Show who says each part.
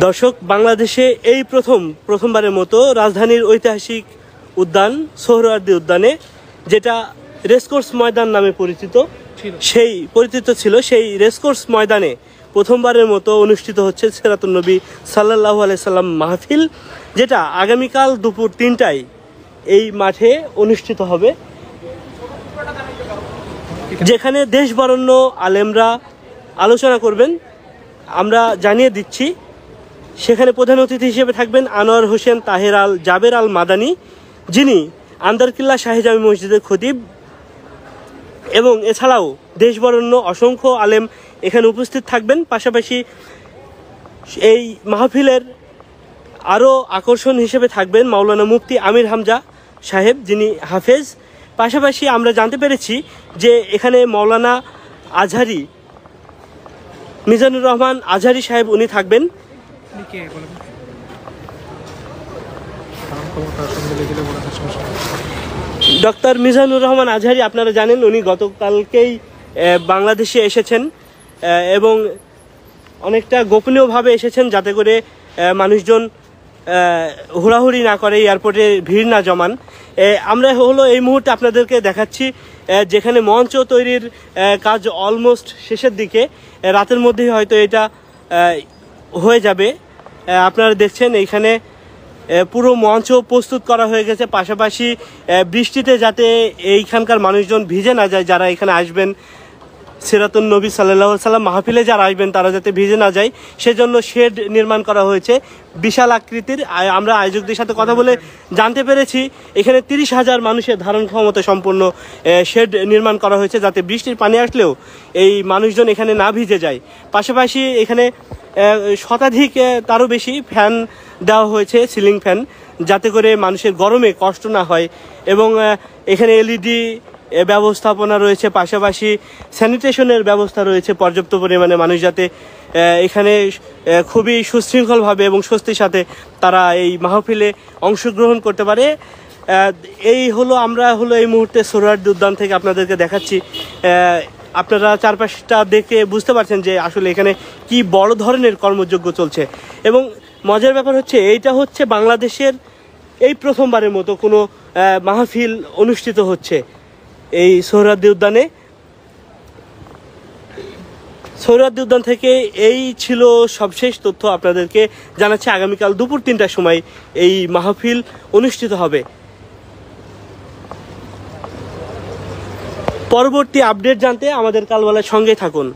Speaker 1: দর্শক, বাংলাদেশে এই প্রথমবারের মতো রাজধানীর ঐতিহাসিক উদ্যান সোহরাওয়ার্দী উদ্যানে, যেটা রেসকোর্স ময়দান নামে পরিচিত ছিল, সেই রেসকোর্স ময়দানে প্রথমবারের মতো অনুষ্ঠিত হচ্ছে সিরাতুন নবী সাল্লাল্লাহু আলাইহি সাল্লাম মাহফিল, যেটা আগামীকাল দুপুর 3টায় এই মাঠে অনুষ্ঠিত হবে, যেখানে দেশ বরেণ্য আলেমরা আলোচনা করবেন। আমরা জানিয়ে দিচ্ছি, সেখানে প্রধান অতিথি হিসেবে থাকবেন আনোয়ার হোসেন তাহের আল জাবের আল মাদানী, যিনি আন্দারকিল্লা শাহী জামি মসজিদের খতিব, এবং এছাড়াও দেশ বরেণ্য অসংখ্য আলেম এখানে উপস্থিত থাকবেন। পাশাপাশি এই মাহফিলের আরও আকর্ষণ হিসেবে থাকবেন মাওলানা মুফতি আমির হামজা সাহেব, যিনি হাফেজ। পাশাপাশি আমরা জানতে পেরেছি যে এখানে মাওলানা আজহারি মিজানুর রহমান আজহারি সাহেব উনি থাকবেন। ডক্টর মিজানুর রহমান আজহারি, আপনারা জানেন, উনি গতকালকেই বাংলাদেশে এসেছেন এবং অনেকটা গোপনীয়ভাবে এসেছেন, যাতে করে মানুষজন হুড়াহুড়ি না করে, এয়ারপোর্টে ভিড় না জমান। আমরা এই মুহূর্তে আপনাদেরকে দেখাচ্ছি যেখানে মঞ্চ তৈরির কাজ অলমোস্ট শেষের দিকে, রাতের মধ্যেই হয়তো এটা হয়ে যাবে। আপনারা দেখছেন এইখানে পুরো মঞ্চ প্রস্তুত করা হয়ে গেছে। পাশাপাশি বৃষ্টিতে যাতে এইখানকার মানুষজন ভিজে না যায়, যারা এখানে আসবেন সিরাতুন নবী সাল্লাল্লাহু আলাইহি সাল্লাম মাহফিলে যারা আসবেন তারা যাতে ভিজে না যায়, সেজন্য শেড নির্মাণ করা হয়েছে বিশাল আকৃতির। আমরা আয়োজকদের সাথে কথা বলে জানতে পেরেছি এখানে 30,000 মানুষের ধারণ ক্ষমতা সম্পন্ন শেড নির্মাণ করা হয়েছে, যাতে বৃষ্টির পানি আসলেও এই মানুষজন এখানে না ভিজে যায়। পাশাপাশি এখানে শতাধিক তারও বেশি ফ্যান দেওয়া হয়েছে, সিলিং ফ্যান, যাতে করে মানুষের গরমে কষ্ট না হয়। এবং এখানে এলইডি ব্যবস্থাপনা রয়েছে, পাশাপাশি স্যানিটেশনের ব্যবস্থা রয়েছে পর্যাপ্ত পরিমাণে, মানুষ যাতে এখানে খুবই সুশৃঙ্খলভাবে এবং স্বস্তির সাথে তারা এই মাহফিলে অংশগ্রহণ করতে পারে। আমরা এই মুহূর্তে সোহরাওয়ার্দী উদ্যান থেকে আপনাদেরকে দেখাচ্ছি। আপনারা চারপাশটা দেখে বুঝতে পারছেন যে আসলে এখানে কি বড় ধরনের কর্মযজ্ঞ চলছে। এবং মজার ব্যাপার হচ্ছে, এইটা হচ্ছে বাংলাদেশের এই প্রথমবারের মতো কোনো মাহফিল অনুষ্ঠিত হচ্ছে এই সোহরাওয়ার্দী উদ্যানে। সোহরাওয়ার্দী উদ্যান থেকে এই ছিল সবশেষ তথ্য আপনাদেরকে জানাচ্ছি। আগামীকাল দুপুর 3টার সময় এই মাহফিল অনুষ্ঠিত হবে। পরবর্তী আপডেট জানতে আমাদের কালবেলার সঙ্গে থাকুন।